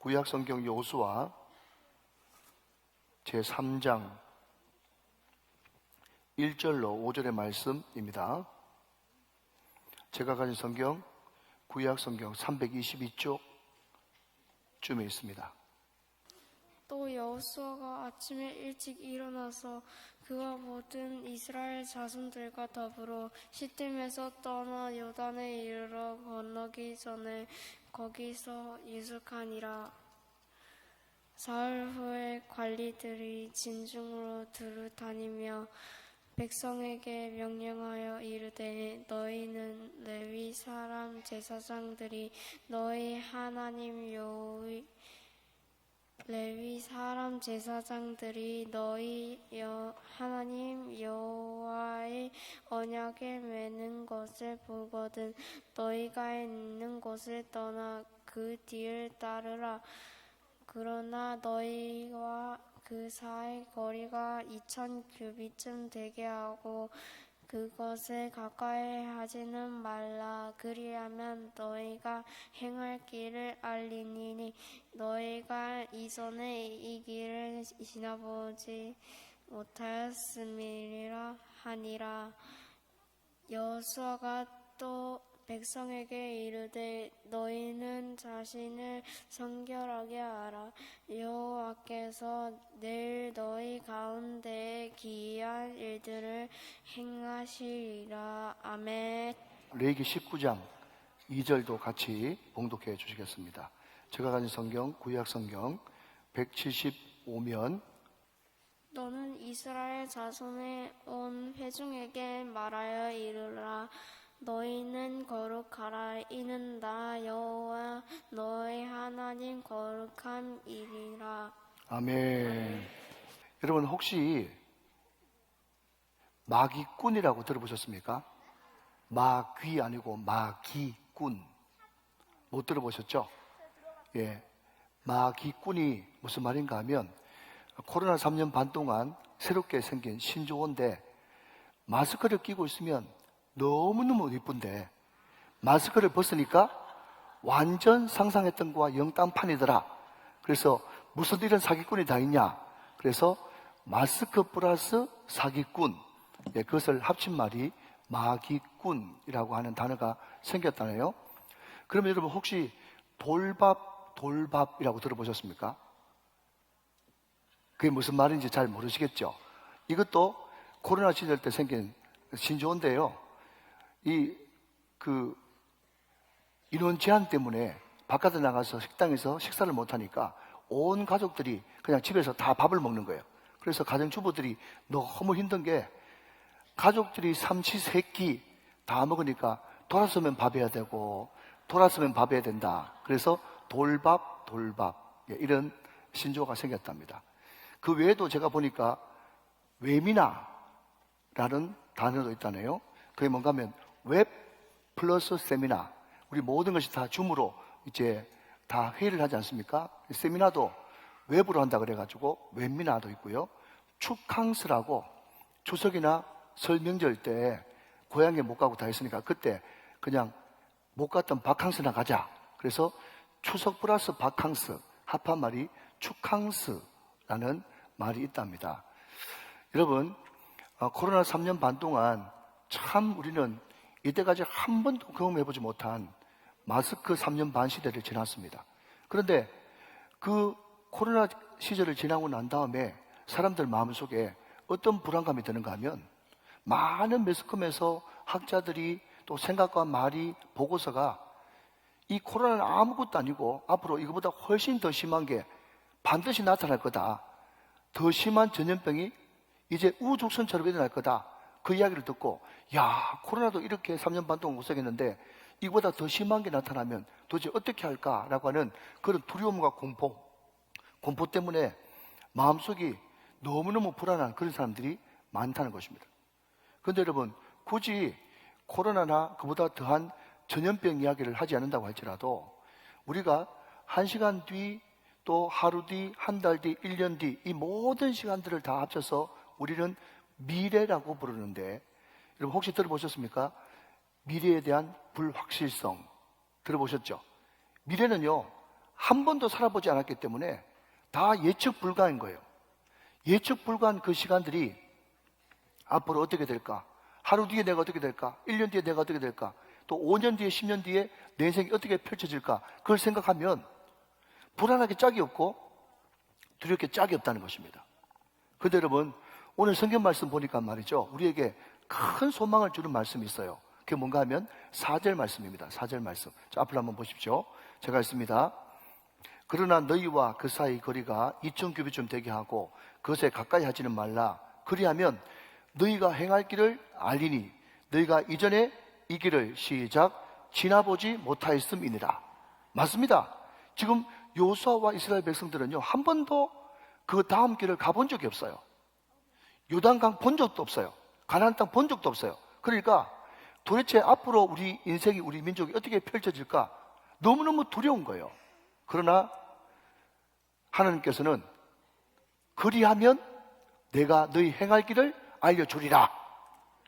구약 성경 여호수아 제3장 1절로 5절의 말씀입니다. 제가 가진 성경 구약 성경 322쪽 쯤에 있습니다. 또 여호수아가 아침에 일찍 일어나서 그와 모든 이스라엘 자손들과 더불어 시딤에서 떠나 요단에 이르러 건너기 전에 거기서 유숙하니라. 사흘 후에 관리들이 진중으로 두루 다니며 백성에게 명령하여 이르되 너희는 레위 사람 제사장들이 너희 하나님 하나님 여호와의 언약에 매는 것을 보거든 너희가 있는 곳을 떠나 그 뒤를 따르라. 그러나 너희와 그 사이 거리가 2000규빗쯤 되게 하고 그것을 가까이 하지는 말라. 그리하면 너희가 행할 길을 알리니 너희가 이전에 이 길을 지나보지 못하였음이라 하니라. 여호수아가 또 백성에게 이르되 너희는 자신을 성결하게 하라. 여호와께서 내일 너희 가운데에 기이한 일들을 행하시리라. 아멘. 레위기 19장 2절도 같이 봉독해 주시겠습니다. 제가 가진 성경 구약 성경 175면 너는 이스라엘 자손의 온 회중에게 말하여 이르라. 너희는 거룩하라. 이는 나 여호와 너희 하나님 거룩함이니라. 아멘. 여러분 혹시 마귀꾼이라고 들어보셨습니까? 마귀 아니고 마귀꾼. 못 들어보셨죠? 예, 마귀꾼이 무슨 말인가 하면 코로나 3년 반 동안 새롭게 생긴 신조어인데 마스크를 끼고 있으면 너무너무 이쁜데 마스크를 벗으니까 완전 상상했던 거와 영딴판이더라. 그래서 무슨 이런 사기꾼이 다 있냐. 그래서 마스크 플러스 사기꾼, 예, 그것을 합친 말이 마귀꾼이라고 하는 단어가 생겼다네요. 그러면 여러분 혹시 돌밥이라고 들어보셨습니까? 그게 무슨 말인지 잘 모르시겠죠? 이것도 코로나 시절 때 생긴 신조어인데요. 인원 제한 때문에 바깥에 나가서 식당에서 식사를 못하니까 온 가족들이 그냥 집에서 다 밥을 먹는 거예요. 그래서 가정주부들이 너무 힘든 게 가족들이 삼시 세끼 다 먹으니까 돌아서면 밥 해야 되고 돌아서면 밥 해야 된다. 그래서 돌밥 이런 신조어가 생겼답니다. 그 외에도 제가 보니까 웨미나라는 단어도 있다네요. 그게 뭔가 하면 웹 플러스 세미나. 우리 모든 것이 다 줌으로 이제 다 회의를 하지 않습니까? 세미나도 웹으로 한다 그래가지고 웹미나도 있고요. 축캉스라고 추석이나 설 명절 때 고향에 못 가고 다 있으니까 그때 그냥 못 갔던 바캉스나 가자. 그래서 추석 플러스 바캉스 합한 말이 축캉스라는 말이 있답니다. 여러분, 코로나 3년 반 동안 참 우리는 이때까지 한 번도 경험해보지 못한 마스크 3년 반 시대를 지났습니다. 그런데 그 코로나 시절을 지나고 난 다음에 사람들 마음속에 어떤 불안감이 드는가 하면 많은 매스컴에서 학자들이 또 생각과 말이 보고서가 이 코로나는 아무것도 아니고 앞으로 이거보다 훨씬 더 심한 게 반드시 나타날 거다. 더 심한 전염병이 이제 우후죽순처럼 일어날 거다. 그 이야기를 듣고 야, 코로나도 이렇게 3년 반 동안 고생했는데 이거보다 더 심한 게 나타나면 도대체 어떻게 할까라고 하는 그런 두려움과 공포 때문에 마음속이 너무너무 불안한 그런 사람들이 많다는 것입니다. 그런데 여러분, 굳이 코로나나 그보다 더한 전염병 이야기를 하지 않는다고 할지라도 우리가 1시간 뒤, 또 하루 뒤, 한 달 뒤, 1년 뒤 이 모든 시간들을 다 합쳐서 우리는 미래라고 부르는데 여러분 혹시 들어보셨습니까? 미래에 대한 불확실성 들어보셨죠? 미래는요 한 번도 살아보지 않았기 때문에 다 예측 불가인 거예요. 예측 불가한 그 시간들이 앞으로 어떻게 될까? 하루 뒤에 내가 어떻게 될까? 1년 뒤에 내가 어떻게 될까? 또 5년 뒤에 10년 뒤에 내 인생이 어떻게 펼쳐질까? 그걸 생각하면 불안하게 짝이 없고 두렵게 짝이 없다는 것입니다. 그런데 여러분, 오늘 성경 말씀 보니까 말이죠, 우리에게 큰 소망을 주는 말씀이 있어요. 그게 뭔가 하면 4절 말씀입니다. 4절 말씀. 자, 앞으로 한번 보십시오. 제가 읽습니다. 그러나 너희와 그 사이 거리가 2000규빗쯤 되게 하고 그것에 가까이 하지는 말라. 그리하면 너희가 행할 길을 알리니 너희가 이전에 이 길을 시작 지나보지 못하였음이니라. 맞습니다. 지금 요수아와 이스라엘 백성들은요, 한 번도 그 다음 길을 가본 적이 없어요. 요단강 본 적도 없어요. 가나안 땅 본 적도 없어요. 그러니까 도대체 앞으로 우리 인생이, 우리 민족이 어떻게 펼쳐질까 너무너무 두려운 거예요. 그러나 하나님께서는 그리하면 내가 너희 행할 길을 알려주리라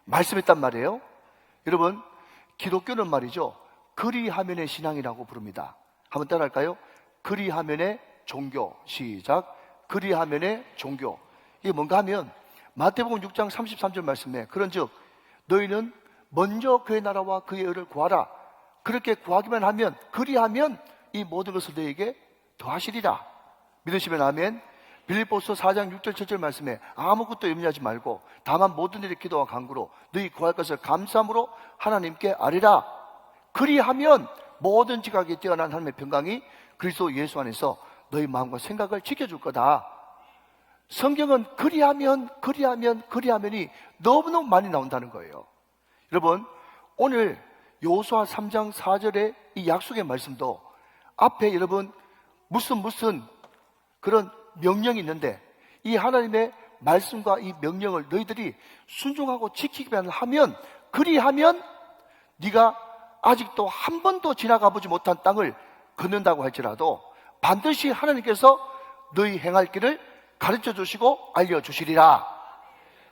말씀했단 말이에요. 여러분, 기독교는 말이죠, 그리하면의 신앙이라고 부릅니다. 한번 따라할까요? 그리하면의 종교. 시작. 그리하면의 종교. 이게 뭔가 하면 마태복음 6장 33절 말씀에 그런즉 너희는 먼저 그의 나라와 그의 의를 구하라. 그렇게 구하기만 하면, 그리하면 이 모든 것을 너희에게 더하시리라. 믿으시면 아멘. 빌립보서 4장 6절 7절 말씀에 아무것도 염려하지 말고 다만 모든 일에 기도와 간구로 너희 구할 것을 감사함으로 하나님께 아뢰라. 그리하면 모든 지각에 뛰어난 하나님의 평강이 그리스도 예수 안에서 너희 마음과 생각을 지켜줄 거다. 성경은 그리하면이 너무너무 많이 나온다는 거예요. 여러분, 오늘 여호수아 3장 4절의 이 약속의 말씀도 앞에 여러분 무슨 그런 명령이 있는데 이 하나님의 말씀과 이 명령을 너희들이 순종하고 지키기만 하면, 그리하면 네가 아직도 한 번도 지나가 보지 못한 땅을 걷는다고 할지라도 반드시 하나님께서 너희 행할 길을 가르쳐 주시고 알려주시리라.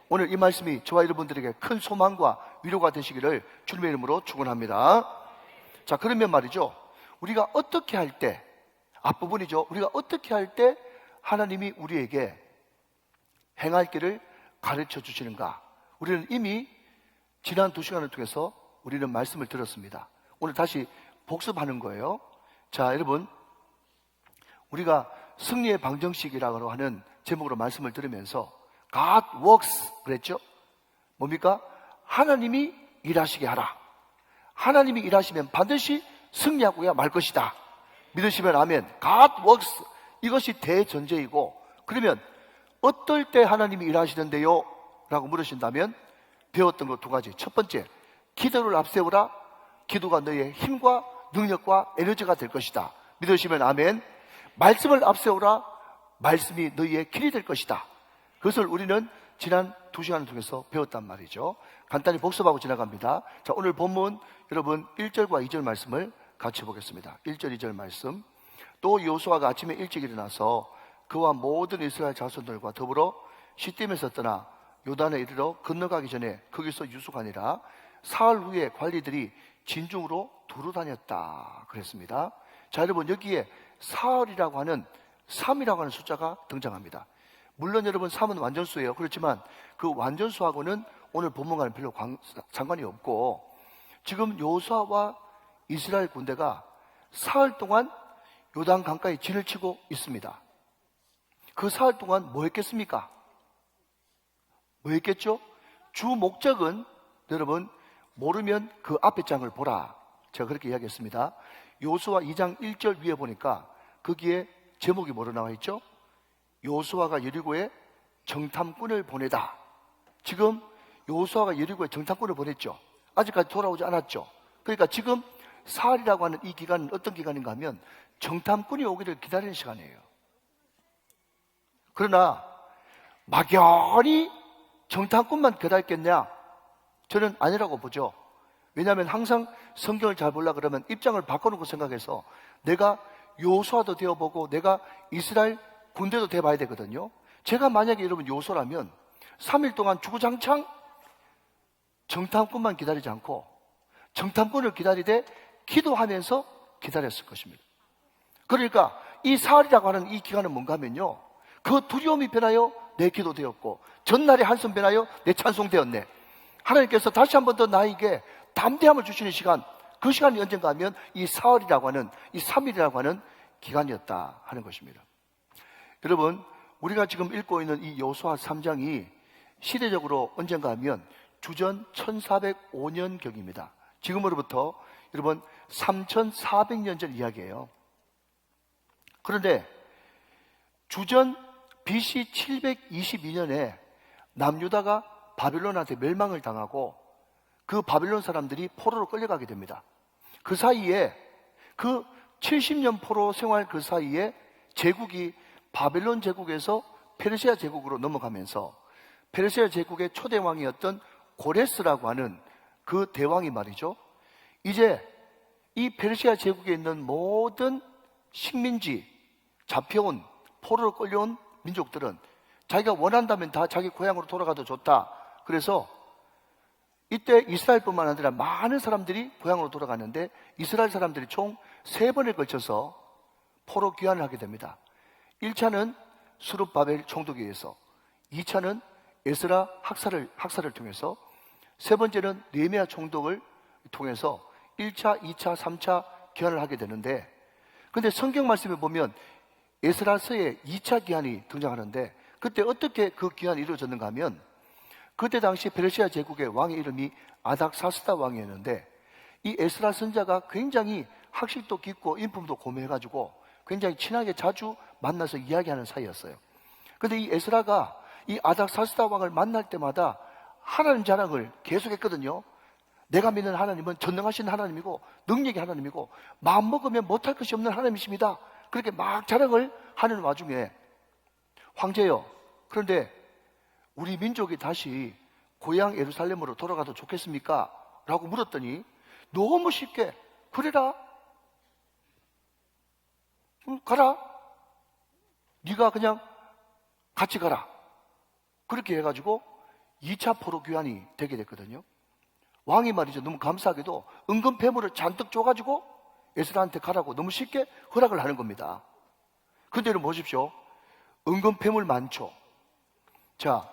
오늘 이 말씀이 저와 여러분들에게 큰 소망과 위로가 되시기를 주님의 이름으로 축원합니다. 자, 그러면 말이죠, 우리가 어떻게 할 때, 앞부분이죠, 우리가 어떻게 할 때 하나님이 우리에게 행할 길을 가르쳐 주시는가? 우리는 이미 지난 2시간을 통해서 우리는 말씀을 들었습니다. 오늘 다시 복습하는 거예요. 자, 여러분, 우리가 승리의 방정식이라고 하는 제목으로 말씀을 들으면서 God works 그랬죠? 뭡니까? 하나님이 일하시게 하라. 하나님이 일하시면 반드시 승리하고야 말 것이다. 믿으시면 아멘. God works, 이것이 대전제이고, 그러면 어떨 때 하나님이 일하시는데요? 라고 물으신다면 배웠던 것 2가지. 첫 번째, 기도를 앞세우라. 기도가 너의 힘과 능력과 에너지가 될 것이다. 믿으시면 아멘. 말씀을 앞세우라. 말씀이 너희의 길이 될 것이다. 그것을 우리는 지난 2시간을 통해서 배웠단 말이죠. 간단히 복습하고 지나갑니다. 자, 오늘 본문 여러분 1절과 2절 말씀을 같이 보겠습니다. 1절 2절 말씀. 또 여호수아가 아침에 일찍 일어나서 그와 모든 이스라엘 자손들과 더불어 시딤에서 떠나 요단에 이르러 건너가기 전에 거기서 유숙하니라. 사흘 후에 관리들이 진중으로 두루 다녔다 그랬습니다. 자, 여러분, 여기에 사흘이라고 하는 3이라고 하는 숫자가 등장합니다. 물론 여러분 3은 완전수예요. 그렇지만 그 완전수하고는 오늘 본문과는 별로 상관이 없고, 지금 여호수아와 이스라엘 군대가 사흘 동안 요단 강가에 진을 치고 있습니다. 그 사흘 동안 뭐 했겠습니까? 뭐 했겠죠? 주 목적은 여러분 모르면 그 앞에 장을 보라. 제가 그렇게 이야기했습니다. 여호수아 2장 1절 위에 보니까 거기에 제목이 뭐로 나와 있죠? 여호수아가 여리고에 정탐꾼을 보내다. 지금 여호수아가 여리고에 정탐꾼을 보냈죠. 아직까지 돌아오지 않았죠. 그러니까 지금 사흘이라고 하는 이 기간은 어떤 기간인가 하면 정탐꾼이 오기를 기다리는 시간이에요. 그러나 막연히 정탐꾼만 기다렸겠냐? 저는 아니라고 보죠. 왜냐하면 항상 성경을 잘 보려고 그러면 입장을 바꿔놓고 생각해서 내가 여호수아도 되어보고 내가 이스라엘 군대도 돼봐야 되거든요. 제가 만약에 여러분 여호수아라면 3일 동안 주구장창 정탐꾼만 기다리지 않고 정탐꾼을 기다리되 기도하면서 기다렸을 것입니다. 그러니까 이 사흘이라고 하는 이 기간은 뭔가 하면요, 그 두려움이 변하여 내 기도 되었고 전날의 한숨 변하여 내 찬송 되었네. 하나님께서 다시 한 번 더 나에게 담대함을 주시는 시간, 그 시간이 언젠가 하면 이 사흘이라고 하는, 이 3일이라고 하는 기간이었다 하는 것입니다. 여러분, 우리가 지금 읽고 있는 이 여호수아 3장이 시대적으로 언젠가 하면 주전 1405년경입니다. 지금으로부터 여러분 3400년 전 이야기예요. 그런데 주전 BC 722년에 남유다가 바벨론한테 멸망을 당하고 그 바벨론 사람들이 포로로 끌려가게 됩니다. 그 사이에, 그 70년 포로 생활 그 사이에 제국이 바벨론 제국에서 페르시아 제국으로 넘어가면서 페르시아 제국의 초대 왕이었던 고레스라고 하는 그 대왕이 말이죠, 이제 이 페르시아 제국에 있는 모든 식민지, 잡혀온, 포로로 끌려온 민족들은 자기가 원한다면 다 자기 고향으로 돌아가도 좋다. 그래서 이때 이스라엘뿐만 아니라 많은 사람들이 고향으로 돌아가는데, 이스라엘 사람들이 총 3번에 걸쳐서 포로 귀환을 하게 됩니다. 1차는 수룹바벨 총독에 의해서, 2차는 에스라 학살을 통해서, 세 번째는 느헤미야 총독을 통해서 1차, 2차, 3차 귀환을 하게 되는데, 근데 성경 말씀에 보면 에스라서의 2차 귀환이 등장하는데, 그때 어떻게 그 귀환이 이루어졌는가 하면, 그때 당시 페르시아 제국의 왕의 이름이 아닥사스다 왕이었는데, 이 에스라 선자가 굉장히 학식도 깊고 인품도 고매해가지고 굉장히 친하게 자주 만나서 이야기하는 사이였어요. 그런데 이 에스라가 이 아닥사스다 왕을 만날 때마다 하나님 자랑을 계속했거든요. 내가 믿는 하나님은 전능하신 하나님이고 능력의 하나님이고 마음먹으면 못할 것이 없는 하나님이십니다. 그렇게 막 자랑을 하는 와중에, 황제요, 그런데 우리 민족이 다시 고향 예루살렘으로 돌아가도 좋겠습니까? 라고 물었더니 너무 쉽게, 그래라, 가라, 네가 그냥 같이 가라, 그렇게 해가지고 2차 포로 귀환이 되게 됐거든요. 왕이 말이죠, 너무 감사하게도 은금 폐물을 잔뜩 줘가지고 에스라한테 가라고 너무 쉽게 허락을 하는 겁니다. 근데 여러분 보십시오, 은금 폐물 많죠. 자,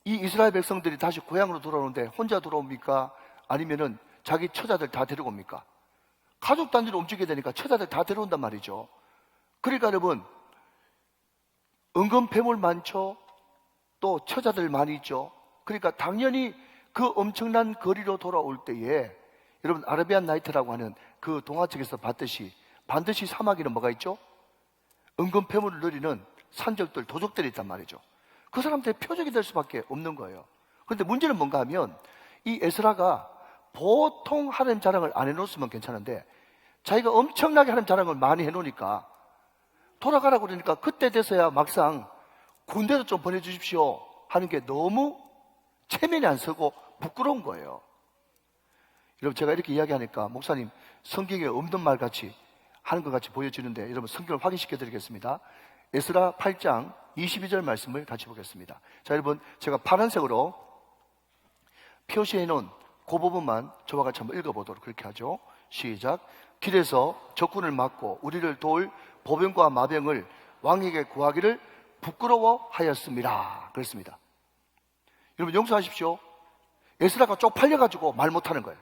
이 이스라엘 백성들이 다시 고향으로 돌아오는데 혼자 돌아옵니까? 아니면은 자기 처자들 다 데리고 옵니까? 가족 단위로 움직이게 되니까 처자들 다 데려온단 말이죠. 그러니까 여러분, 은금 폐물 많죠. 또 처자들 많이 있죠. 그러니까 당연히 그 엄청난 거리로 돌아올 때에, 여러분 아라비안 나이트라고 하는 그 동화책에서 봤듯이 반드시 사막에는 뭐가 있죠? 은금 폐물을 누리는 산적들, 도적들이 있단 말이죠. 그 사람들의 표적이 될 수밖에 없는 거예요. 그런데 문제는 뭔가 하면, 이 에스라가 보통 하나님 자랑을 안 해놓았으면 괜찮은데 자기가 엄청나게 하나님 자랑을 많이 해놓으니까 돌아가라고 그러니까 그때 돼서야 막상 군대도 좀 보내주십시오 하는 게 너무 체면이 안 서고 부끄러운 거예요. 여러분, 제가 이렇게 이야기하니까 목사님 성경에 없는 말 같이 하는 것 같이 보여지는데, 여러분 성경을 확인시켜 드리겠습니다. 에스라 8장 22절 말씀을 같이 보겠습니다. 자, 여러분 제가 파란색으로 표시해 놓은 그 부분만 저와 같이 한번 읽어보도록 그렇게 하죠. 시작. 길에서 적군을 막고 우리를 도울 보병과 마병을 왕에게 구하기를 부끄러워하였습니다. 그랬습니다. 여러분 용서하십시오. 에스라가 쪽팔려가지고 말 못하는 거예요.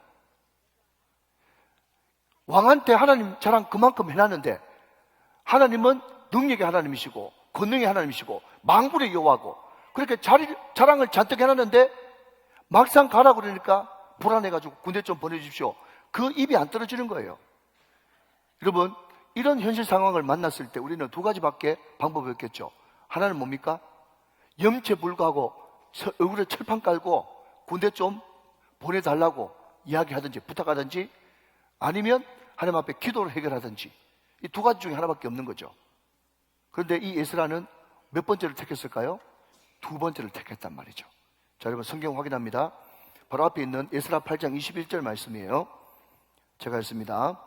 왕한테 하나님 자랑 그만큼 해놨는데, 하나님은 능력의 하나님이시고 권능의 하나님이시고 만군의 여호와고, 그렇게 자랑을 잔뜩 해놨는데 막상 가라고 그러니까 불안해가지고 군대 좀 보내주십시오. 그 입이 안 떨어지는 거예요. 여러분, 이런 현실 상황을 만났을 때 우리는 두 가지밖에 방법이 없겠죠. 하나는 뭡니까? 염체불구하고 얼굴에 철판 깔고 군대 좀 보내달라고 이야기하든지 부탁하든지, 아니면 하나님 앞에 기도를 해결하든지, 이 두 가지 중에 하나밖에 없는 거죠. 그런데 이 에스라는 몇 번째를 택했을까요? 두 번째를 택했단 말이죠. 자, 여러분 성경 확인합니다. 바로 앞에 있는 에스라 8장 21절 말씀이에요. 제가 읽습니다.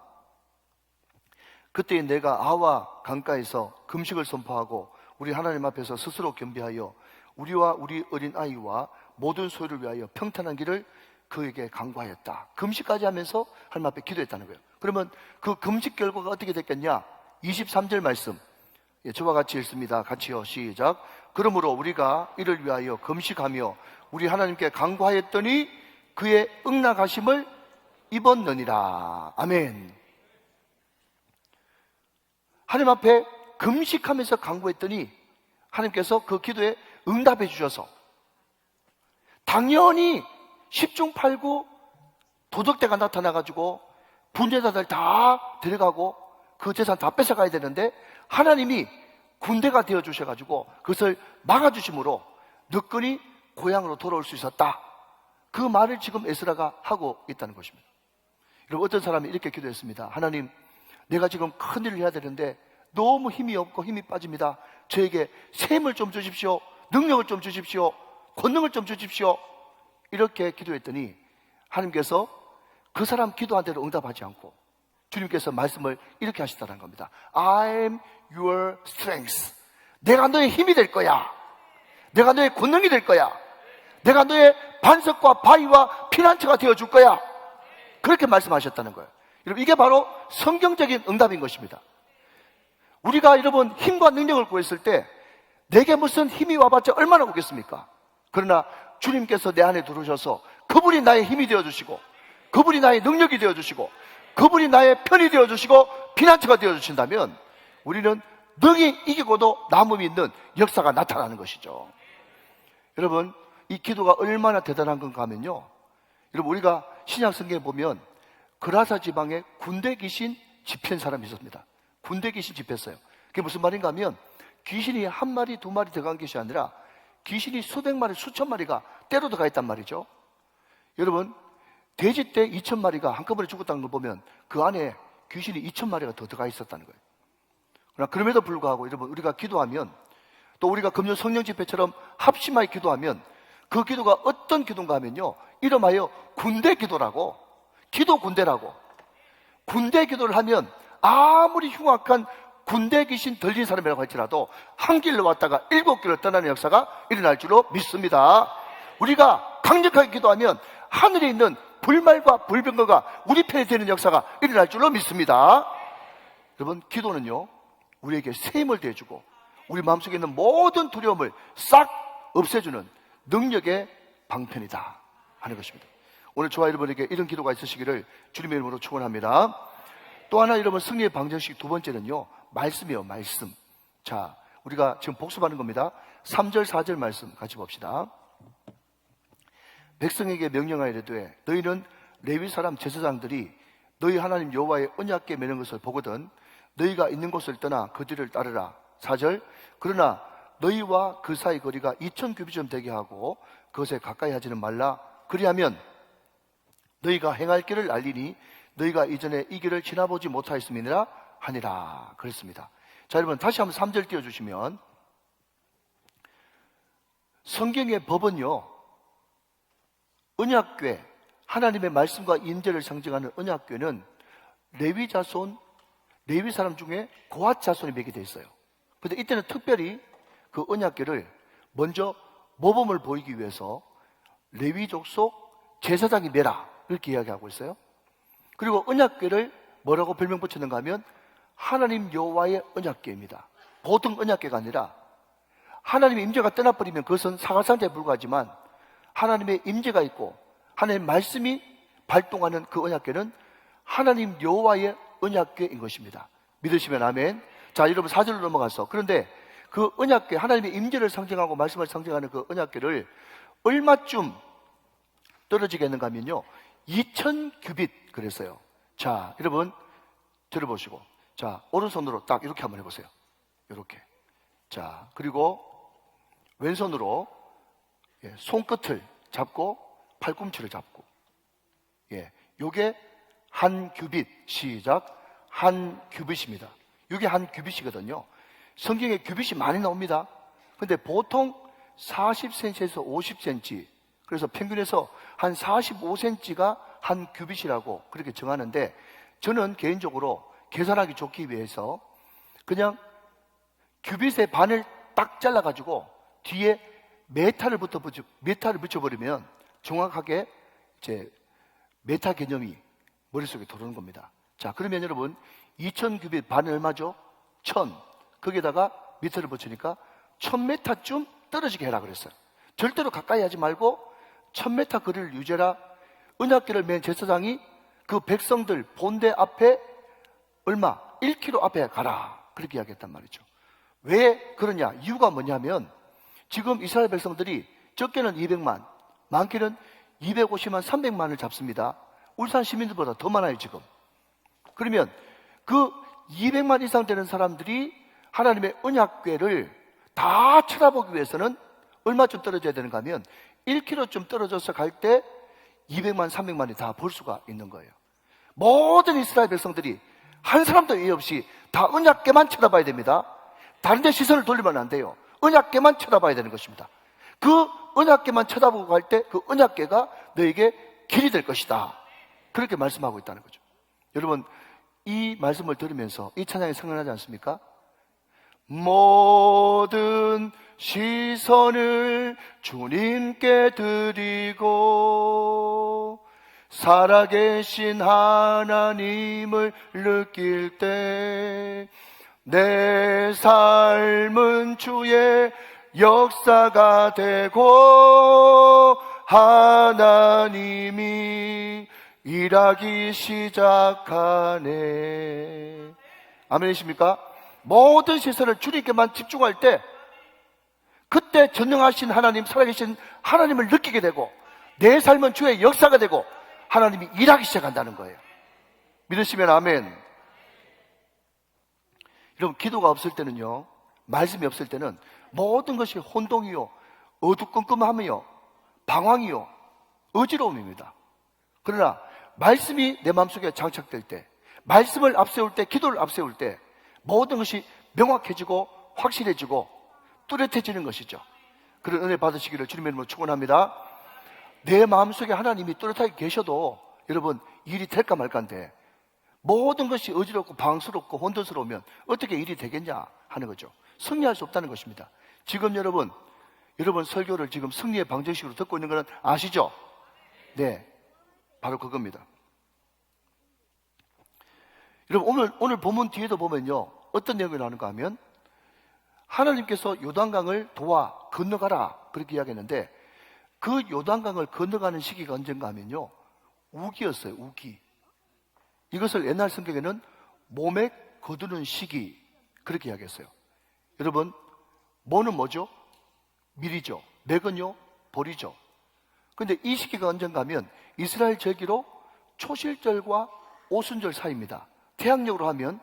그때 내가 아와 강가에서 금식을 선포하고 우리 하나님 앞에서 스스로 겸비하여 우리와 우리 어린 아이와 모든 소유를 위하여 평탄한 길을 그에게 강구하였다. 금식까지 하면서 하나님 앞에 기도했다는 거예요. 그러면 그 금식 결과가 어떻게 됐겠냐? 23절 말씀, 저와 같이 읽습니다. 같이요. 시작. 그러므로 우리가 이를 위하여 금식하며 우리 하나님께 간구하였더니 그의 응낙하심을 입었느니라. 아멘. 하나님 앞에 금식하면서 간구했더니 하나님께서 그 기도에 응답해 주셔서 당연히 10중 8구 도적대가 나타나가지고 분재자들 다 데려가고 그 재산 다 뺏어가야 되는데 하나님이 군대가 되어주셔가지고 그것을 막아주심으로 너끈히 고향으로 돌아올 수 있었다. 그 말을 지금 에스라가 하고 있다는 것입니다. 여러분, 어떤 사람이 이렇게 기도했습니다. 하나님, 내가 지금 큰일을 해야 되는데 너무 힘이 없고 힘이 빠집니다. 저에게 셈을 좀 주십시오. 능력을 좀 주십시오. 권능을 좀 주십시오. 이렇게 기도했더니 하나님께서 그 사람 기도한 대로 응답하지 않고 주님께서 말씀을 이렇게 하시다는 겁니다. I'm your strength. 내가 너의 힘이 될 거야. 내가 너의 권능이 될 거야. 내가 너의 반석과 바위와 피난처가 되어줄 거야. 그렇게 말씀하셨다는 거예요. 여러분, 이게 바로 성경적인 응답인 것입니다. 우리가 여러분 힘과 능력을 구했을 때 내게 무슨 힘이 와봤자 얼마나 오겠습니까? 그러나 주님께서 내 안에 들어오셔서 그분이 나의 힘이 되어주시고 그분이 나의 능력이 되어주시고 그분이 나의 편이 되어주시고 피난처가 되어주신다면 우리는 능히 이기고도 남음이 있는 역사가 나타나는 것이죠. 여러분, 이 기도가 얼마나 대단한 건가 하면요, 여러분, 우리가 신약 성경에 보면 그라사 지방에 군대 귀신 집힌 사람이 있었습니다. 군대 귀신 집혔어요. 그게 무슨 말인가 하면 귀신이 한 마리 두 마리 들어간 것이 아니라 귀신이 수백 마리 수천 마리가 때로 들어가 있단 말이죠. 여러분, 돼지 때 2,000마리가 한꺼번에 죽었다는 걸 보면 그 안에 귀신이 2,000마리가 더 들어가 있었다는 거예요. 그러나 그럼에도 불구하고 여러분, 우리가 기도하면 또 우리가 금요 성령 집회처럼 합심하여 기도하면 그 기도가 어떤 기도인가 하면요, 이름하여 군대 기도라고, 기도 군대라고. 군대 기도를 하면 아무리 흉악한 군대 귀신 들린 사람이라고 할지라도 한 길로 왔다가 7길로 떠나는 역사가 일어날 줄로 믿습니다. 우리가 강력하게 기도하면 하늘에 있는 불말과 불병거가 우리 편에 되는 역사가 일어날 줄로 믿습니다. 여러분, 기도는요, 우리에게 셈을 대주고 우리 마음속에 있는 모든 두려움을 싹 없애주는 능력의 방편이다 하는 것입니다. 오늘 저와 여러분에게 이런 기도가 있으시기를 주님의 이름으로 축원합니다. 또 하나, 여러분, 승리의 방정식 두 번째는요, 말씀이요, 말씀. 자, 우리가 지금 복습하는 겁니다. 3절 4절 말씀 같이 봅시다. 백성에게 명령하여 이르되 너희는 레위 사람 제사장들이 너희 하나님 여호와의 언약궤 매는 것을 보거든 너희가 있는 곳을 떠나 그 뒤를 따르라. 4절. 그러나 너희와 그 사이 거리가 2,000규빗쯤 되게 하고 그것에 가까이 하지는 말라. 그리하면 너희가 행할 길을 알리니 너희가 이전에 이 길을 지나보지 못하였음이니라 하니라. 그랬습니다. 자, 여러분, 다시 한번 3절 띄워주시면, 성경의 법은요, 언약궤, 하나님의 말씀과 임재를 상징하는 언약궤는 레위 자손, 레위 사람 중에 고핫 자손이 매게 돼 있어요. 그런데 이때는 특별히 그 언약궤를 먼저 모범을 보이기 위해서 레위 족속 제사장이 매라 이렇게 이야기하고 있어요. 그리고 언약궤를 뭐라고 별명 붙였는가 하면 하나님 여호와의 언약궤입니다. 보통 언약궤가 아니라 하나님의 임재가 떠나버리면 그것은 사과산자에 불과하지만 하나님의 임재가 있고 하나님의 말씀이 발동하는 그 언약궤는 하나님 여호와의 언약궤인 것입니다. 믿으시면 아멘. 자, 여러분 4절로 넘어가서, 그런데 그 언약궤, 하나님의 임재를 상징하고 말씀을 상징하는 그 언약궤를 얼마쯤 떨어지겠는가 하면요, 2,000규빗 그랬어요. 자, 여러분 들어보시고, 자, 오른손으로 딱 이렇게 한번 해보세요. 이렇게. 자, 그리고 왼손으로 손끝을 잡고 팔꿈치를 잡고, 요게 한 규빗. 시작. 한 규빗입니다. 요게 한 규빗이거든요. 성경에 규빗이 많이 나옵니다. 근데 보통 40cm에서 50cm, 그래서 평균에서 한 45cm가 한 규빗이라고 그렇게 정하는데, 저는 개인적으로 계산하기 좋기 위해서 그냥 규빗의 반을 딱 잘라가지고 뒤에 메탈을 붙여버리면 정확하게 이제 메타 개념이 머릿속에 들어오는 겁니다. 자, 그러면 여러분 2,000규빗 반이 얼마죠? 거기에다가 밑을 붙이니까 1000m쯤 떨어지게 해라 그랬어요. 절대로 가까이 하지 말고 1000m 거리를 유지해라. 언약궤를 맨 제사장이 그 백성들 본대 앞에 얼마? 1km 앞에 가라. 그렇게 이야기했단 말이죠. 왜 그러냐? 이유가 뭐냐면 지금 이스라엘 백성들이 적게는 200만, 많게는 250만, 300만을 잡습니다. 울산 시민들보다 더 많아요, 지금. 그러면 그 200만 이상 되는 사람들이 하나님의 언약궤를 다 쳐다보기 위해서는 얼마쯤 떨어져야 되는가 하면 1km쯤 떨어져서 갈 때 200만, 300만이 다 볼 수가 있는 거예요. 모든 이스라엘 백성들이 한 사람도 예의 없이 다 언약궤만 쳐다봐야 됩니다. 다른 데 시선을 돌리면 안 돼요. 언약궤만 쳐다봐야 되는 것입니다. 그 언약궤만 쳐다보고 갈 때 그 언약궤가 너에게 길이 될 것이다. 그렇게 말씀하고 있다는 거죠. 여러분, 이 말씀을 들으면서 이 찬양이 생각나지 않습니까? 모든 시선을 주님께 드리고 살아계신 하나님을 느낄 때 내 삶은 주의 역사가 되고 하나님이 일하기 시작하네. 아멘이십니까? 모든 시선을 주님께만 집중할 때 그때 전능하신 하나님, 살아계신 하나님을 느끼게 되고 내 삶은 주의 역사가 되고 하나님이 일하기 시작한다는 거예요. 믿으시면 아멘. 여러분, 기도가 없을 때는요, 말씀이 없을 때는 모든 것이 혼동이요, 어두컴컴함이요, 방황이요, 어지러움입니다. 그러나 말씀이 내 마음속에 장착될 때, 말씀을 앞세울 때, 기도를 앞세울 때 모든 것이 명확해지고 확실해지고 뚜렷해지는 것이죠. 그런 은혜 받으시기를 주님의 이름으로 축원합니다. 내 마음속에 하나님이 뚜렷하게 계셔도 여러분 일이 될까 말까인데 모든 것이 어지럽고 방스럽고 혼돈스러우면 어떻게 일이 되겠냐 하는 거죠. 승리할 수 없다는 것입니다. 지금 여러분 설교를 지금 승리의 방정식으로 듣고 있는 것은 아시죠? 네, 바로 그겁니다. 여러분, 오늘 본문 뒤에도 보면요, 어떤 내용이 나오는가 하면 하나님께서 요단강을 도와 건너가라 그렇게 이야기했는데 그 요단강을 건너가는 시기가 언젠가 하면요, 우기였어요. 우기. 이것을 옛날 성경에는 몸에 거두는 시기 그렇게 이야기했어요. 여러분, 뭐는 뭐죠? 밀이죠. 맥은요, 보리죠. 근데 이 시기가 언젠가 하면 이스라엘 절기로 초실절과 오순절 사이입니다. 태양력으로 하면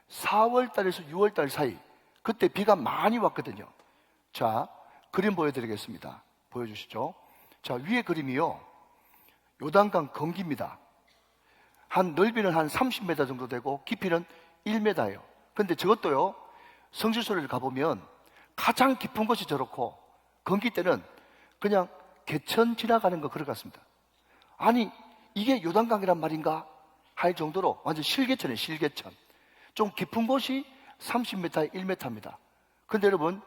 4월달에서 6월달 사이, 그때 비가 많이 왔거든요. 자, 그림 보여드리겠습니다. 보여주시죠. 자, 위에 그림이요, 요단강 건기입니다. 한 넓이는 한 30m 정도 되고 깊이는 1m예요. 근데 저것도요, 성지순례를 가보면 가장 깊은 곳이 저렇고 건기 때는 그냥 개천 지나가는 거 그렇습니다. 아니, 이게 요단강이란 말인가 할 정도로 완전 실개천이에요. 실개천. 좀 깊은 곳이 30m, 1m입니다. 근데 여러분,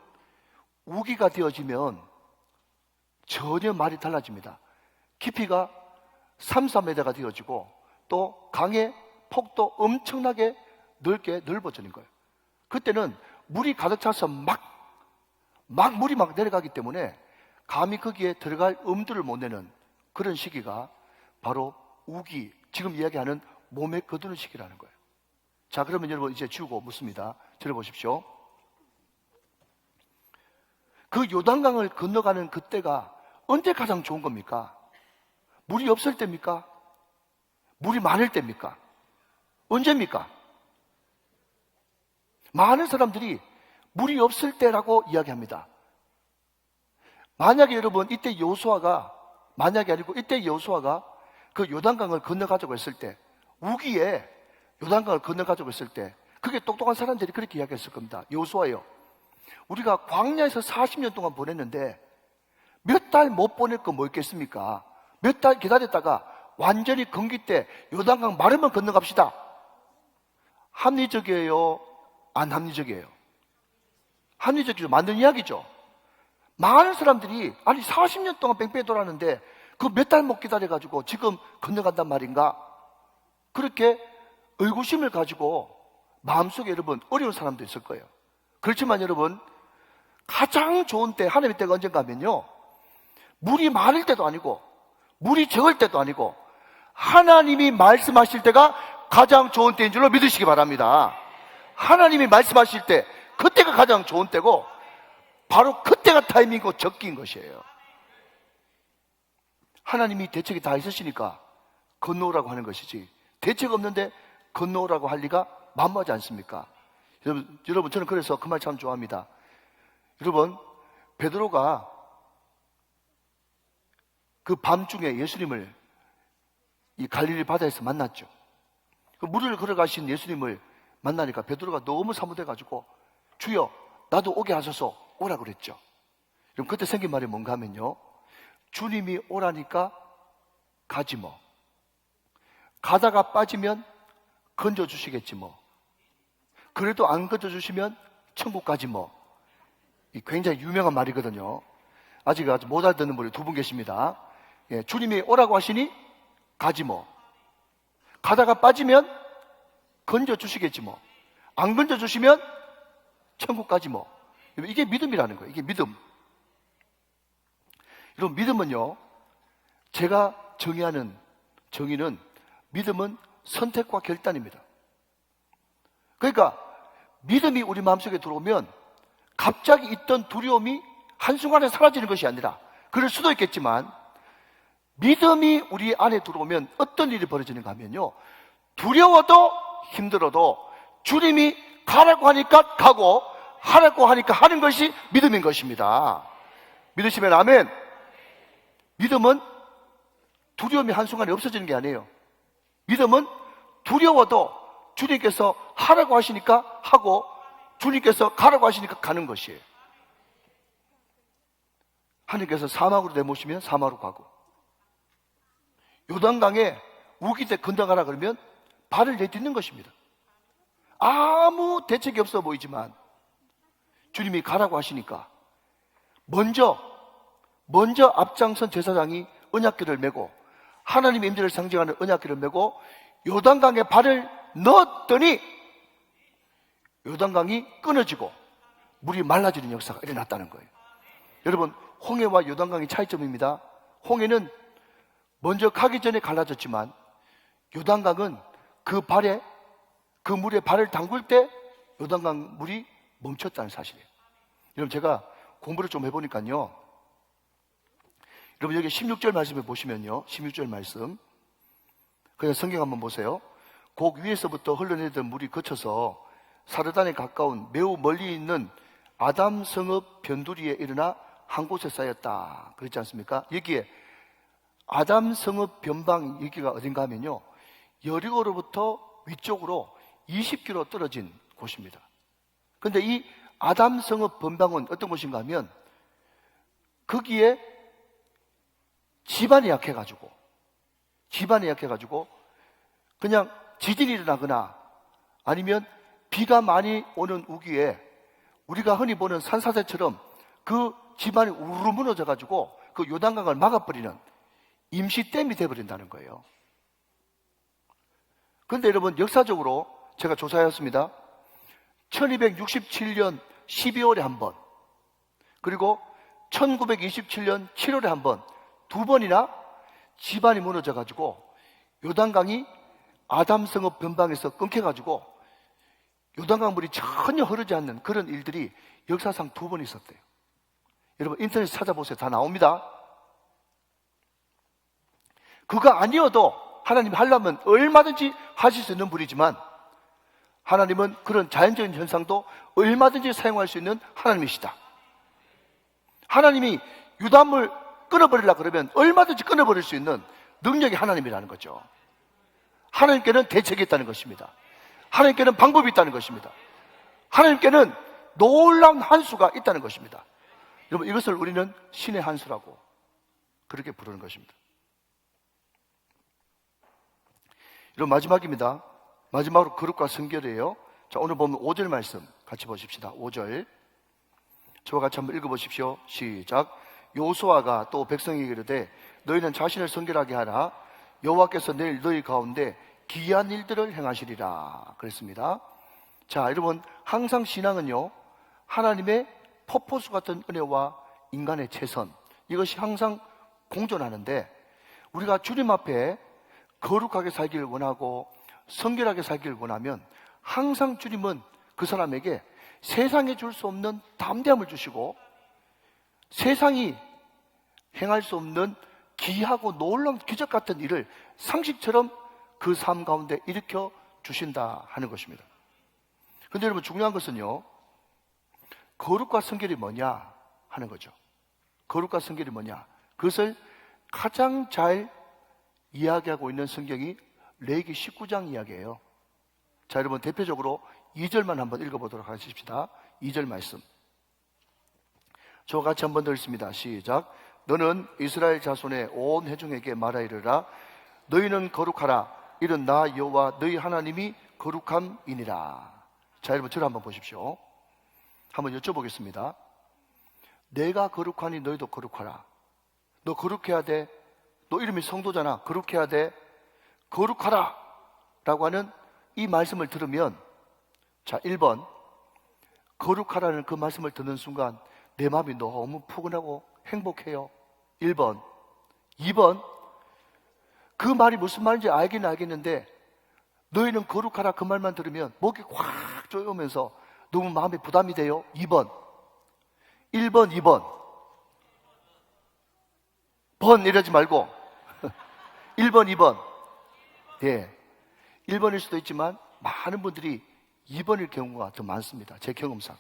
우기가 되어지면 전혀 말이 달라집니다. 깊이가 3, 4m가 되어지고 또 강의 폭도 엄청나게 넓게 넓어지는 거예요. 그때는 물이 가득 차서 막 물이 막 내려가기 때문에 감히 거기에 들어갈 엄두를 못 내는 그런 시기가 바로 우기, 지금 이야기하는 몸에 거두는 시기라는 거예요. 자, 그러면 여러분 이제 지우고 묻습니다. 들어보십시오. 그 요단강을 건너가는 그때가 언제 가장 좋은 겁니까? 물이 없을 때입니까? 물이 많을 때입니까? 언제입니까? 많은 사람들이 물이 없을 때라고 이야기합니다. 만약에 여러분 이때 여호수아가, 만약이 아니고 이때 여호수아가 그 요단강을 건너가자고 했을 때, 우기에 요단강을 건너가자고 했을 때 그게 똑똑한 사람들이 그렇게 이야기했을 겁니다. 여호수아요, 우리가 광야에서 40년 동안 보냈는데 몇 달 못 보낼 거 뭐 있겠습니까? 몇 달 기다렸다가 완전히 건기 때 요단강 마르면 건너갑시다. 합리적이에요? 안 합리적이에요? 합리적이죠. 맞는 이야기죠. 많은 사람들이 아니 40년 동안 뺑뺑이 돌았는데 그 몇 달 못 기다려가지고 지금 건너간단 말인가? 그렇게 의구심을 가지고 마음속에 여러분 어려운 사람도 있을 거예요. 그렇지만 여러분 가장 좋은 때, 하나님의 때가 언젠가 하면요, 물이 많을 때도 아니고 물이 적을 때도 아니고 하나님이 말씀하실 때가 가장 좋은 때인 줄로 믿으시기 바랍니다. 하나님이 말씀하실 때, 그때가 가장 좋은 때고 바로 그때가 타이밍이고 적기인 것이에요. 하나님이 대책이 다 있으시니까 건너오라고 하는 것이지, 대책 없는데 건너오라고 할 리가 만무하지 않습니까? 여러분 저는 그래서 그 말 참 좋아합니다. 여러분, 베드로가 그 밤중에 예수님을 이 갈릴리 바다에서 만났죠. 그 물을 걸어가신 예수님을 만나니까 베드로가 너무 사모돼가지고 주여 나도 오게 하소서 오라 그랬죠. 그럼 그때 생긴 말이 뭔가 하면요, 주님이 오라니까 가지 뭐, 가다가 빠지면 건져주시겠지 뭐, 그래도 안 건져주시면 천국 가지 뭐. 이 굉장히 유명한 말이거든요. 아직 못 알아듣는 분이 두 분 계십니다. 예, 주님이 오라고 하시니 가지 뭐, 가다가 빠지면 건져주시겠지 뭐, 안 건져주시면 천국 가지 뭐. 이게 믿음이라는 거예요. 이게 믿음. 여러분, 믿음은요, 제가 정의하는 정의는 믿음은 선택과 결단입니다. 그러니까 믿음이 우리 마음속에 들어오면 갑자기 있던 두려움이 한순간에 사라지는 것이 아니라, 그럴 수도 있겠지만 믿음이 우리 안에 들어오면 어떤 일이 벌어지는가 하면요, 두려워도 힘들어도 주님이 가라고 하니까 가고 하라고 하니까 하는 것이 믿음인 것입니다. 믿으시면 아멘. 믿음은 두려움이 한순간에 없어지는 게 아니에요. 믿음은 두려워도 주님께서 하라고 하시니까 하고 주님께서 가라고 하시니까 가는 것이에요. 하나님께서 사막으로 내모시면 사막으로 가고, 요단강에 우기때 건너가라 그러면 발을 내딛는 것입니다. 아무 대책이 없어 보이지만 주님이 가라고 하시니까 먼저 앞장선 제사장이 언약궤를 메고, 하나님의 임재를 상징하는 언약궤를 메고 요단강에 발을 넣었더니 요단강이 끊어지고 물이 말라지는 역사가 일어났다는 거예요. 여러분, 홍해와 요단강의 차이점입니다. 홍해는 먼저 가기 전에 갈라졌지만 요단강은 그 물에 발을 담글 때 요단강 물이 멈췄다는 사실이에요. 여러분, 제가 공부를 좀 해보니까요, 여러분 여기 16절 말씀에 보시면요, 16절 말씀 그냥 성경 한번 보세요. 곡 위에서부터 흘러내리던 물이 거쳐서 사르단에 가까운 매우 멀리 있는 아담 성읍 변두리에 일어나 한 곳에 쌓였다 그랬지 않습니까? 여기에 아담 성읍 변방, 여기가 어딘가 하면요, 여리고로부터 위쪽으로 20km 떨어진 곳입니다. 그런데 이 아담 성읍 변방은 어떤 곳인가 하면 거기에 지반이 약해가지고 그냥 지진이 일어나거나 아니면 비가 많이 오는 우기에 우리가 흔히 보는 산사태처럼 그 지반이 우르르 무너져가지고 그 요단강을 막아버리는 임시댐이 되어버린다는 거예요. 그런데 여러분, 역사적으로 제가 조사했습니다. 1267년 12월에 한 번, 그리고 1927년 7월에 한 번, 두 번이나 지반이 무너져가지고 요단강이 아담 성읍 변방에서 끊겨가지고 요단강 물이 전혀 흐르지 않는 그런 일들이 역사상 두 번 있었대요. 여러분, 인터넷 찾아보세요. 다 나옵니다. 그거 아니어도 하나님이 하려면 얼마든지 하실 수 있는 분이지만 하나님은 그런 자연적인 현상도 얼마든지 사용할 수 있는 하나님이시다. 하나님이 유담을 끊어버리려고 그러면 얼마든지 끊어버릴 수 있는 능력이 하나님이라는 거죠. 하나님께는 대책이 있다는 것입니다. 하나님께는 방법이 있다는 것입니다. 하나님께는 놀라운 한수가 있다는 것입니다. 여러분, 이것을 우리는 신의 한수라고 그렇게 부르는 것입니다. 여러분, 마지막입니다. 마지막으로 거룩과 성결이에요. 자, 오늘 보면 5절 말씀 같이 보십시다. 5절 저와 같이 한번 읽어보십시오. 시작. 요수아가 또 백성에게 이르되 너희는 자신을 성결하게 하라. 여호와께서 내일 너희 가운데 기이한 일들을 행하시리라 그랬습니다. 자, 여러분, 항상 신앙은요, 하나님의 퍼포스 같은 은혜와 인간의 최선, 이것이 항상 공존하는데, 우리가 주님 앞에 거룩하게 살기를 원하고 성결하게 살기를 원하면 항상 주님은 그 사람에게 세상에 줄 수 없는 담대함을 주시고 세상이 행할 수 없는 기이하고 놀라운 기적 같은 일을 상식처럼 그 삶 가운데 일으켜 주신다 하는 것입니다. 그런데 여러분, 중요한 것은요, 거룩과 성결이 뭐냐 하는 거죠. 거룩과 성결이 뭐냐, 그것을 가장 잘 이야기하고 있는 성경이 레위기 19장 이야기예요. 자, 여러분, 대표적으로 2절만 한번 읽어보도록 하십시다. 2절 말씀, 저와 같이 한번 더 읽습니다. 시작. 너는 이스라엘 자손의 온 회중에게 말하이르라. 너희는 거룩하라. 이는 나 여호와 너희 하나님이 거룩함이니라. 자, 여러분, 저를 한번 보십시오. 한번 여쭤보겠습니다. 내가 거룩하니 너희도 거룩하라. 너 거룩해야 돼. 너 이름이 성도잖아. 거룩해야 돼. 거룩하라 라고 하는 이 말씀을 들으면, 자, 1번, 거룩하라는 그 말씀을 듣는 순간 내 마음이 너무 푸근하고 행복해요. 1번. 2번, 그 말이 무슨 말인지 알긴 알겠는데 너희는 거룩하라 그 말만 들으면 목이 확 조여오면서 너무 마음이 부담이 돼요. 2번. 1번, 2번. 번 이러지 말고 1번, 2번. 예. 1번일 수도 있지만 많은 분들이 2번일 경우가 더 많습니다. 제 경험상.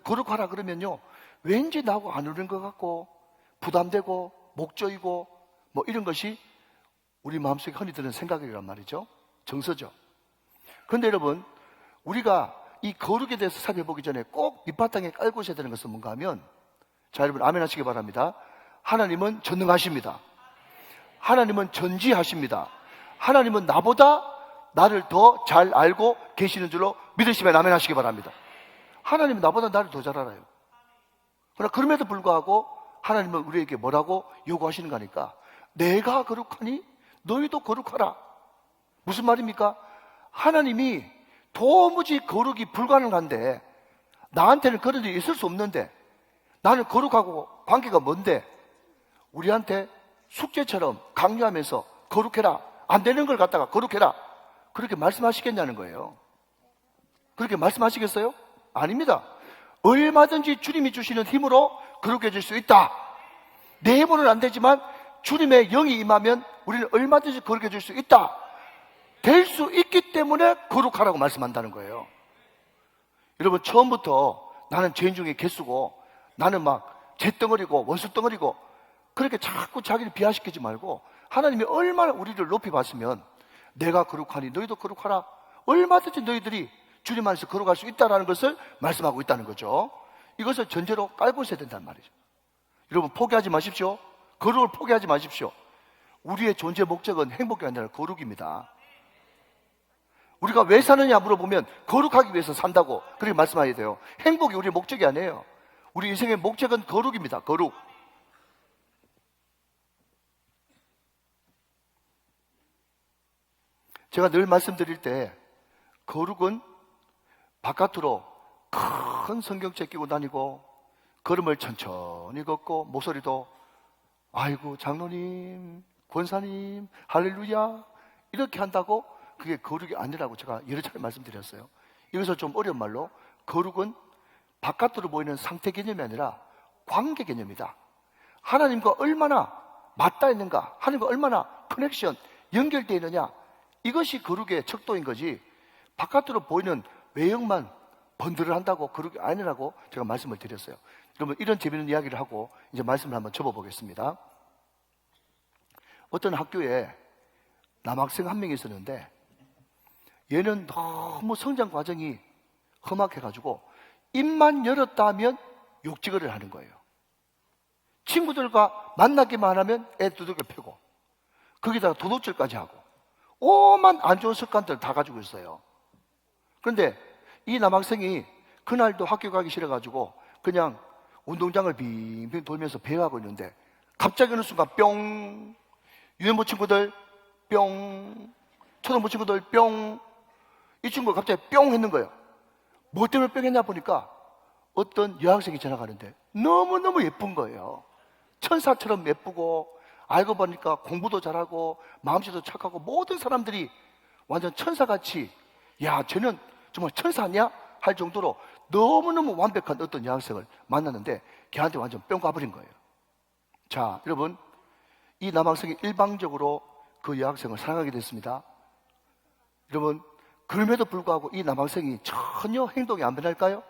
거룩하라 그러면요, 왠지 나하고 안 어울리는 것 같고 부담되고 목조이고 뭐 이런 것이 우리 마음속에 흔히 드는 생각이란 말이죠. 정서죠. 그런데 여러분, 우리가 이 거룩에 대해서 살펴보기 전에 꼭 밑바탕에 깔고 있어야 되는 것은 뭔가 하면, 자, 여러분, 아멘 하시기 바랍니다. 하나님은 전능하십니다. 하나님은 전지하십니다. 하나님은 나보다 나를 더 잘 알고 계시는 줄로 믿으시면 아멘 하시기 바랍니다. 하나님은 나보다 나를 더 잘 알아요. 그러나 그럼에도 불구하고 하나님은 우리에게 뭐라고 요구하시는 거니까, 내가 거룩하니 너희도 거룩하라. 무슨 말입니까? 하나님이 도무지 거룩이 불가능한데, 나한테는 그런 일이 있을 수 없는데, 나는 거룩하고 관계가 뭔데 우리한테 숙제처럼 강요하면서 거룩해라, 안 되는 걸 갖다가 거룩해라, 그렇게 말씀하시겠냐는 거예요. 그렇게 말씀하시겠어요? 아닙니다. 얼마든지 주님이 주시는 힘으로 거룩해질 수 있다. 내 힘으로는 안 되지만 주님의 영이 임하면 우리는 얼마든지 거룩해질 수 있다. 될 수 있기 때문에 거룩하라고 말씀한다는 거예요. 여러분, 처음부터 나는 죄인 중에 개수고 나는 막 죄덩어리고 원수덩어리고 그렇게 자꾸 자기를 비하시키지 말고, 하나님이 얼마나 우리를 높이 봤으면 내가 거룩하니 너희도 거룩하라, 얼마든지 너희들이 주님 안에서 거룩할 수 있다는 것을 말씀하고 있다는 거죠. 이것을 전제로 깔고 있어야 된다는 말이죠. 여러분, 포기하지 마십시오. 거룩을 포기하지 마십시오. 우리의 존재 목적은 행복이 아니라 거룩입니다. 우리가 왜 사느냐 물어보면 거룩하기 위해서 산다고 그렇게 말씀해야 돼요. 행복이 우리의 목적이 아니에요. 우리 인생의 목적은 거룩입니다. 거룩. 제가 늘 말씀드릴 때, 거룩은 바깥으로 큰 성경책 끼고 다니고 걸음을 천천히 걷고 목소리도 아이고 장로님, 권사님, 할렐루야 이렇게 한다고 그게 거룩이 아니라고 제가 여러 차례 말씀드렸어요. 이것을 좀 어려운 말로, 거룩은 바깥으로 보이는 상태 개념이 아니라 관계 개념이다. 하나님과 얼마나 맞닿아 있는가, 하나님과 얼마나 커넥션, 연결되어 있느냐, 이것이 거룩의 척도인 거지, 바깥으로 보이는 외형만 번들을 한다고 거룩이 아니라고 제가 말씀을 드렸어요. 여러분, 이런 재미있는 이야기를 하고 이제 말씀을 한번 접어보겠습니다. 어떤 학교에 남학생 한 명이 있었는데, 얘는 너무 성장 과정이 험악해가지고 입만 열었다 하면 욕지거리를 하는 거예요. 친구들과 만나기만 하면 애 두들겨 패고 거기다가 도둑질까지 하고 오만 안 좋은 습관들을 다 가지고 있어요. 그런데 이 남학생이 그날도 학교 가기 싫어가지고 그냥 운동장을 빙빙 돌면서 배회하고 있는데, 갑자기 어느 순간 뿅, 유엔부 친구들 뿅, 초등부 친구들 뿅, 이 친구가 갑자기 뿅 했는 거예요. 뭐 때문에 뺑했냐 보니까 어떤 여학생이 지나가는데 너무너무 예쁜 거예요. 천사처럼 예쁘고, 알고 보니까 공부도 잘하고 마음씨도 착하고 모든 사람들이 완전 천사같이, 야, 쟤는 정말 천사 아니야? 할 정도로 너무너무 완벽한 어떤 여학생을 만났는데 걔한테 완전 뿅 가버린 거예요. 자, 여러분, 이 남학생이 일방적으로 그 여학생을 사랑하게 됐습니다. 여러분, 그럼에도 불구하고 이 남학생이 전혀 행동이 안 변할까요?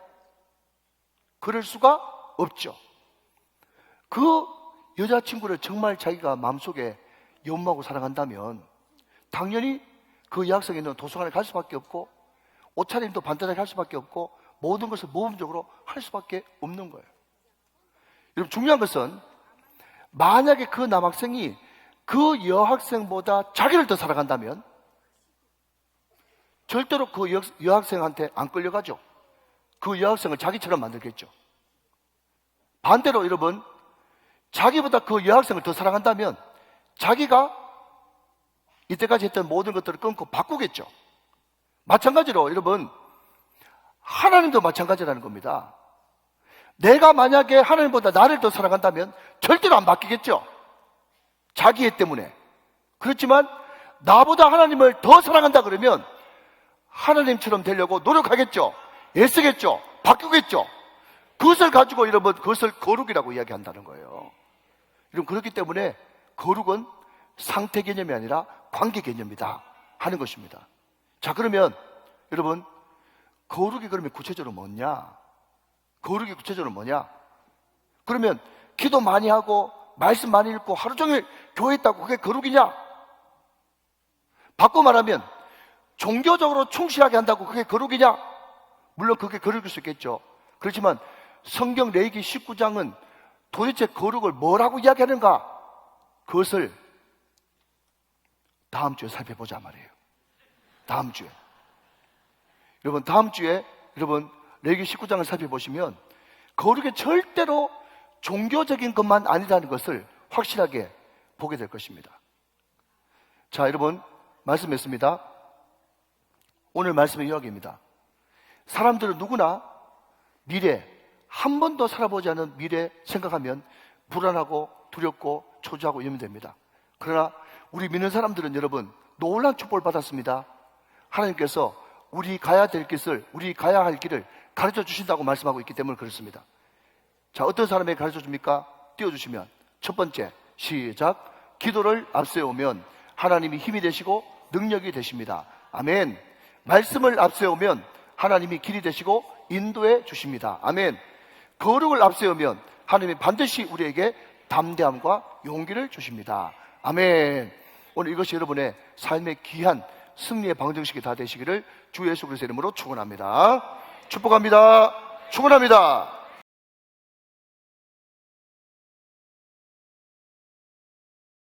그럴 수가 없죠. 그 여자친구를 정말 자기가 마음속에 연모하고 사랑한다면 당연히 그 여학생에는 도서관에 갈 수밖에 없고 옷차림도 반듯하게 할 수밖에 없고 모든 것을 모범적으로 할 수밖에 없는 거예요. 여러분, 중요한 것은 만약에 그 남학생이 그 여학생보다 자기를 더 사랑한다면 절대로 그 여학생한테 안 끌려가죠. 그 여학생을 자기처럼 만들겠죠. 반대로 여러분, 자기보다 그 여학생을 더 사랑한다면 자기가 이때까지 했던 모든 것들을 끊고 바꾸겠죠. 마찬가지로 여러분, 하나님도 마찬가지라는 겁니다. 내가 만약에 하나님보다 나를 더 사랑한다면 절대로 안 바뀌겠죠. 자기 애 때문에. 그렇지만 나보다 하나님을 더 사랑한다 그러면 하나님처럼 되려고 노력하겠죠. 애쓰겠죠. 바꾸겠죠. 그것을 가지고 여러분, 그것을 거룩이라고 이야기한다는 거예요. 여러분, 그렇기 때문에 거룩은 상태 개념이 아니라 관계 개념이다 하는 것입니다. 자, 그러면 여러분, 거룩이 그러면 구체적으로 뭐냐? 거룩이 구체적으로 뭐냐? 그러면 기도 많이 하고 말씀 많이 읽고 하루 종일 교회 있다고 그게 거룩이냐? 바꿔 말하면 종교적으로 충실하게 한다고 그게 거룩이냐? 물론 그게 거룩일 수 있겠죠. 그렇지만 성경 레위기 19장은 도대체 거룩을 뭐라고 이야기하는가? 그것을 다음 주에 살펴보자 말이에요. 다음 주에. 여러분, 다음 주에 여러분 레위기 19장을 살펴보시면 거룩이 절대로 종교적인 것만 아니라는 것을 확실하게 보게 될 것입니다. 자, 여러분, 말씀했습니다. 오늘 말씀의 요약입니다. 사람들은 누구나 미래, 한 번도 살아보지 않은 미래 생각하면 불안하고 두렵고 초조하고 염려됩니다. 그러나 우리 믿는 사람들은 여러분, 놀라운 축복을 받았습니다. 하나님께서 우리 가야 될 것을, 우리 가야 할 길을 가르쳐 주신다고 말씀하고 있기 때문에 그렇습니다. 자, 어떤 사람에게 가르쳐 줍니까? 띄워주시면. 첫 번째, 시작. 기도를 앞세우면 하나님이 힘이 되시고 능력이 되십니다. 아멘. 말씀을 앞세우면 하나님이 길이 되시고 인도해 주십니다. 아멘. 거룩을 앞세우면 하나님이 반드시 우리에게 담대함과 용기를 주십니다. 아멘. 오늘 이것이 여러분의 삶의 귀한 승리의 방정식이 다 되시기를 주 예수 그리스도의 이름으로 축원합니다. 축복합니다. 축원합니다.